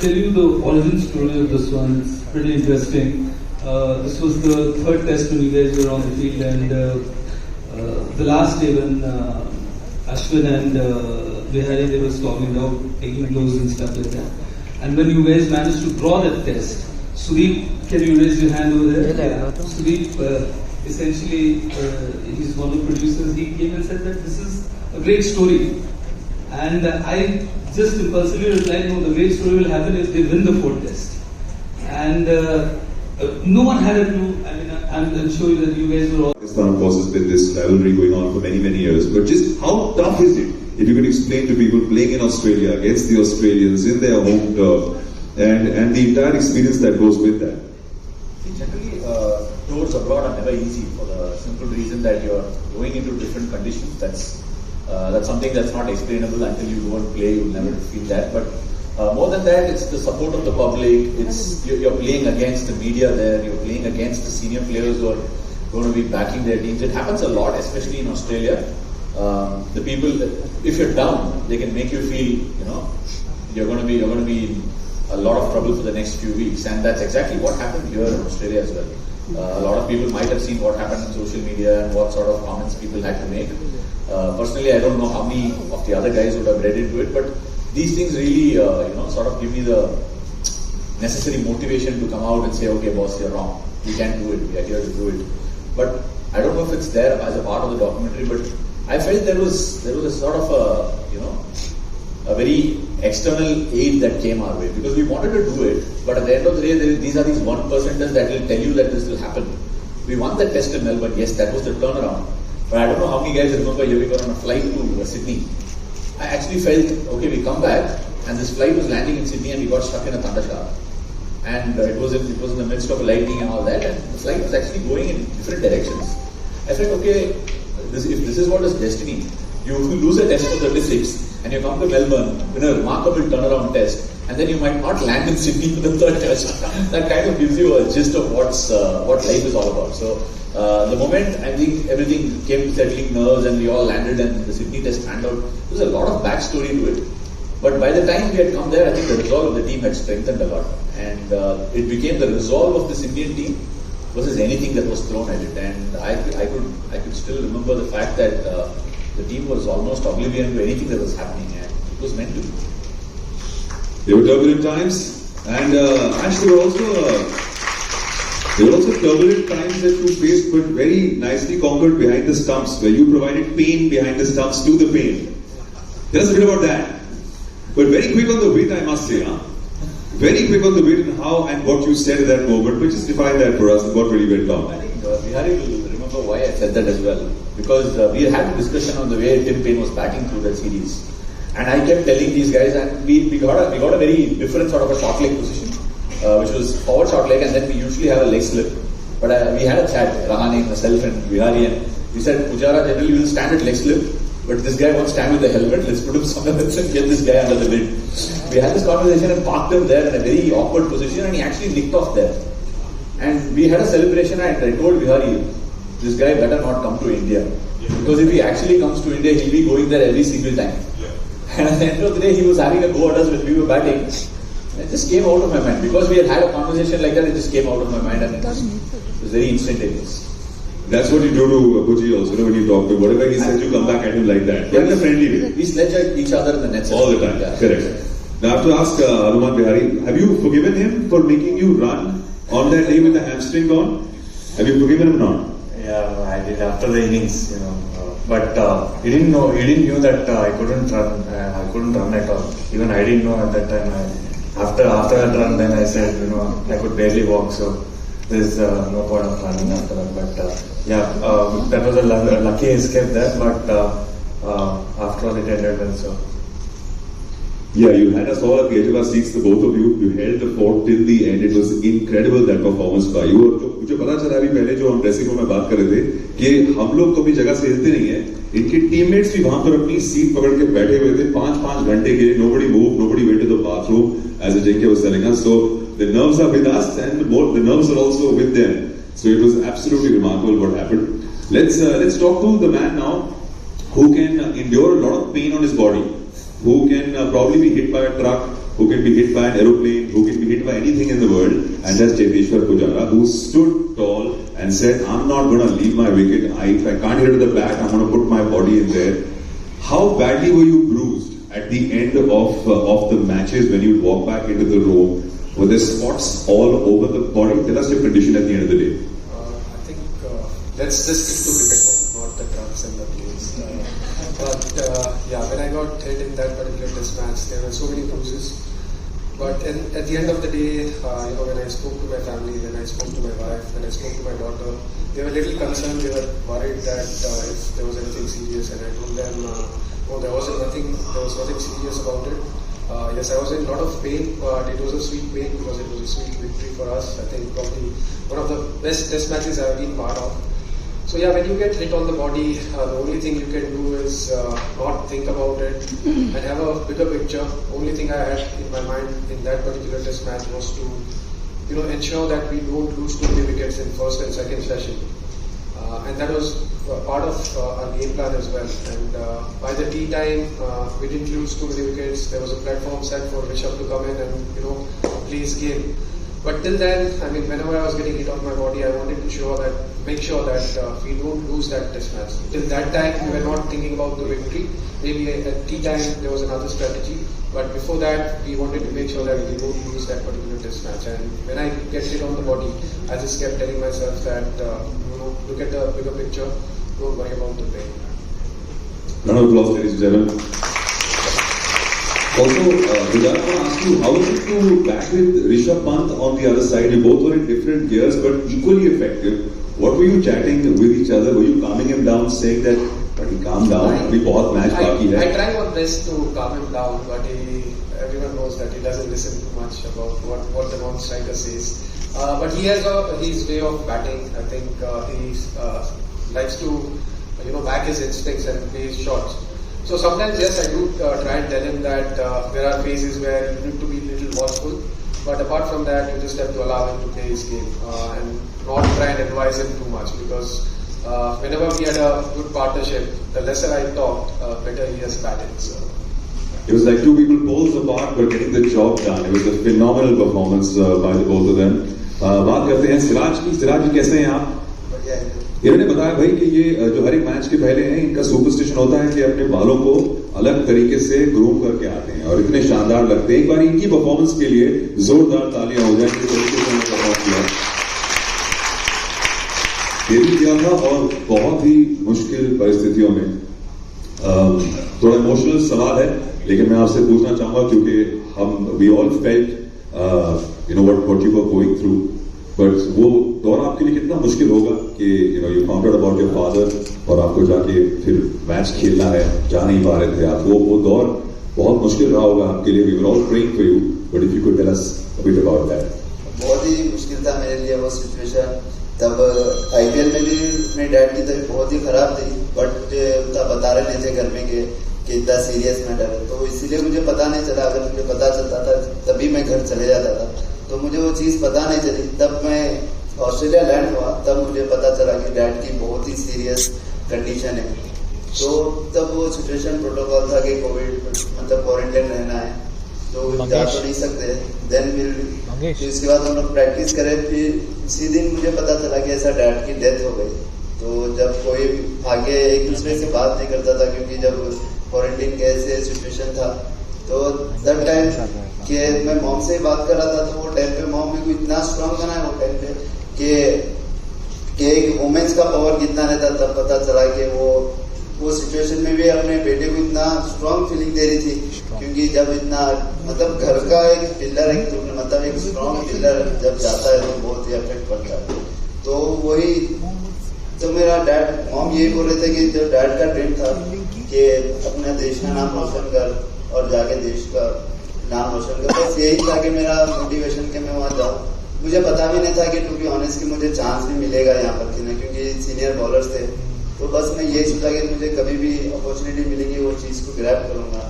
tell you the origin story of this one. It's pretty interesting. This was the third test when you guys were on the field, and the last day when Ashwin and Vihari, they were storming out, taking blows and stuff like that. And when you guys managed to draw that test, Sudeep, can you raise your hand over there? Yeah. Sudeep, essentially, he's one of the producers. He came and said that this is a great story. And I just impulsively replied, no, the great story will happen if they win the fourth test. And no one had a clue. I mean, I'm sure that you guys were all... Pakistan, of course, has been this rivalry going on for many, many years. But just how tough is it? If you could explain to people playing in Australia against the Australians in their home turf and the entire experience that goes with that. See, generally, tours abroad are never easy for the simple reason that you're going into different conditions. That's something that's not explainable until you go and play. You'll never feel that. But more than that, it's the support of the public. It's you're playing against the media there. You're playing against the senior players who are going to be backing their teams. It happens a lot, especially in Australia. The people, if you're down, they can make you feel, you're going to be in a lot of trouble for the next few weeks, and that's exactly what happened here in Australia as well. A lot of people might have seen what happened on social media and what sort of comments people had to make. Personally, I don't know how many of the other guys would have read into it, but these things really, sort of give me the necessary motivation to come out and say, okay, boss, you're wrong. We can't do it. We are here to do it. But I don't know if it's there as a part of the documentary, but I felt there was a sort of a very external aid that came our way, because we wanted to do it, but at the end of the day, these are these 1%ers that will tell you that this will happen. We won the test in Melbourne, yes, that was the turnaround. But I don't know how many guys remember we were on a flight to Sydney. I actually felt, okay, we come back, and this flight was landing in Sydney, and we got stuck in a thunderstorm. And it was in the midst of lightning and all that, and the flight was actually going in different directions. I felt, okay, if this is what is destiny, you lose a test for 36, and you come to Melbourne, win a remarkable turnaround test, and then you might not land in Sydney for the third test. That kind of gives you a gist of what life is all about. So the moment I think everything came to settling nerves and we all landed and the Sydney test panned out, there was a lot of backstory to it. But by the time we had come there, I think the resolve of the team had strengthened a lot, and it became the resolve of this Indian team versus anything that was thrown at it. And I could still remember the fact that the team was almost oblivion to anything that was happening, and it was meant to be. There were turbulent times, and actually there were also turbulent times that you faced, but very nicely conquered behind the stumps, where you provided pain behind the stumps to the pain. Tell us a bit about that. But very quick on the wit, I must say, Very quick on the wit and how and what you said at that moment, but just define that for us and what really went down. I think Vihari will remember why I said that as well, because we had a discussion on the way Tim Payne was batting through that series. And I kept telling these guys, and we got a very different sort of a short leg position, which was forward short leg, and then we usually have a leg slip. But we had a chat, Rahane, myself and Vihari, and we said, Pujara generally will stand at leg slip, but this guy won't stand with the helmet, let's put him somewhere else and get this guy under the lid. We had this conversation and parked him there in a very awkward position, and he actually nicked off there. And we had a celebration, and I told Vihari, this guy better not come to India. Because if he actually comes to India, he'll be going there every single time. And at the end of the day, he was having a go at us when we were batting. And it just came out of my mind. Because we had a conversation like that, it just came out of my mind, and it was very instantaneous. That's what you do to Puji also, when you talk to him. Whatever he says, you come back at him like that. But in a friendly way. We sledge at each other in the nets. All the time, yeah. Correct. Now I have to ask Hanuman Bihari, have you forgiven him for making you run on that day with the hamstring gone? Have you forgiven him or not? Yeah, I did after the innings, But he didn't know that I couldn't run. I couldn't run at all. Even I didn't know at that time. After that run, then I said, I could barely walk. So there's no point of running after that. But that was a lucky escape there. But after all, it ended well. So. Yeah, you had us all at the edge of our seats, the both of you. You held the fort till the end. It was incredible, that performance by you. मुझे पता चला अभी पहले जो हम dressing room में बात कर रहे थे कि हम लोग तो भी जगह से हिलते नहीं है. इनके टीममेट्स भी वहां पर अपनी सीट पकड़ के बैठे हुए थे 5-5 घंटे के लिए. Nobody moved, nobody went to the bathroom, as Ajinkya was telling us. So the nerves are with us, and the nerves are also with them. So it was absolutely remarkable what happened. Let's talk to the man now who can endure a lot of pain on his body, who can probably be hit by a truck, who can be hit by an aeroplane, who can be hit by anything in the world, and that's Cheteshwar Pujara, who stood tall and said, I'm not going to leave my wicket. If I can't hit it to the bat, I'm going to put my body in there. How badly were you bruised at the end of the matches when you walk back into the room? Were there spots all over the body? Tell us your condition at the end of the day. I think let's just stick to cricket, not the drugs and the plays. Yeah, when I got hit in that particular test match, there were so many bruises. But at the end of the day, when I spoke to my family, when I spoke to my wife, when I spoke to my daughter, they were a little concerned. They were worried that if there was anything serious, and I told them, no, there was nothing serious about it. Yes, I was in a lot of pain, but it was a sweet pain because it was a sweet victory for us. I think probably one of the best test matches I've been part of. So yeah, when you get hit on the body, the only thing you can do is not think about it and have a bigger picture. Only thing I had in my mind in that particular test match was to, ensure that we don't lose too many wickets in first and second session. And that was part of our game plan as well. And by the tea time, we didn't lose too many wickets. There was a platform set for Rishabh to come in and play his game. But till then, whenever I was getting hit on my body, I wanted to make sure that we don't lose that test match. Till that time, we were not thinking about the victory. Maybe at tea time, there was another strategy. But before that, we wanted to make sure that we don't lose that particular test match. And when I get hit on the body, I just kept telling myself that, look at the bigger picture, don't worry about the pain. Round of applause, ladies and gentlemen. Also, Vijay, I want to ask you, how is it to back with Rishabh Pant on the other side? You both were in different gears, but equally effective. What were you chatting with each other? Were you calming him down, saying that, buddy, calm down, abhi bahut match baki hai? I try my best to calm him down, but everyone knows that he doesn't listen too much about what the non-striker says. But he has his way of batting. I think he likes to back his instincts and play his shots. So sometimes, yes, I do try and tell him that there are phases where you need to be a little watchful. But apart from that, you just have to allow him to play his game and not try and advise him too much, because whenever we had a good partnership, the lesser I talked, better he has batted. So. It was like two people poles apart but getting the job done. It was a phenomenal performance by the both of them. बात करते हैं सिराज की. सिराज जी कैसे हैं आप? इन्होंने बताया भाई कि ये जो हर एक मैच के पहले हैं, इनका सुपरस्टिशन होता है कि अपने बालों को अलग तरीके से ग्रूम करके आते हैं और इतने शानदार लगते हैं. एक बार इनकी परफॉर्मेंस के लिए जोरदार तालियां हो जाएं. किस तरीके से उन्होंने परफॉर्म किया, डेब्यू किया था और बहुत ही मुश्किल परिस्थितियों में. थोड़ा इमोशनल सवाल है, लेकिन मैं आपसे पूछना चाहूंगा क्योंकि हम we all felt what you were going through. But वो दौर आपके लिए कितना मुश्किल होगा कि you found out about your father और आपको जाके फिर मैच खेलना है, जा नहीं पा रहे थे आप. वो दौर बहुत मुश्किल रहा होगा आपके लिए. We were all praying for you, but if you could tell us a bit about that. बहुत ही मुश्किल था मेरे लिए वो सिचुएशन. तब आईपीएल में भी मेरे डैड की तबीयत बहुत ही खराब थी, बट तब बता रहे नहीं थे घर में कि इतना सीरियस मैटर है. तो इसीलिए मुझे पता नहीं चला. अगर मुझे पता चलता था तभी मैं घर चले जाता था, तो मुझे वो चीज़ पता नहीं चली. तब मैं ऑस्ट्रेलिया लैंड हुआ, तब मुझे पता चला कि डैड की बहुत ही सीरियस कंडीशन है. तो तब वो सिचुएशन प्रोटोकॉल था कि कोविड मतलब क्वारंटाइन रहना है, तो जा तो नहीं सकते. देन फिर इसके बाद हम लोग प्रैक्टिस करे. फिर उसी दिन मुझे पता चला कि ऐसा डैड की डेथ हो गई. तो जब कोई आगे एक दूसरे से बात नहीं करता था, क्योंकि जब क्वारंटाइन के ऐसे सिचुएशन था, तो दैट टाइम कि मैं मॉम से बात कर रहा था, तो वो टाइम पे मॉम मेरे को इतना स्ट्रांग बना है वो टाइम पे कि एक वुमेन्स का पावर कितना रहता. तब पता चला कि वो सिचुएशन में भी अपने बेटे को इतना स्ट्रांग फीलिंग दे रही थी, क्योंकि जब इतना मतलब घर का एक पिलर मतलब एक स्ट्रांग पिलर जब जाता है तो बहुत ही इफेक्ट पड़ता है. तो वही तो मेरा डैड मॉम यही बोल रहे थे कि जो डैड का ड्रीम था कि अपने देश का नाम रोशन कर और जाके देश का नाम रोशन कर, बस यही था कि मेरा मोटिवेशन के मैं वहाँ जाऊँ. मुझे पता भी नहीं था कि टू बी ऑनेस्ट कि मुझे चांस भी मिलेगा यहाँ पर खेलने, क्योंकि सीनियर बॉलर्स थे. तो बस मैं ये सोचा कि मुझे कभी भी अपॉर्चुनिटी मिलेगी वो चीज़ को ग्रैब करूँगा.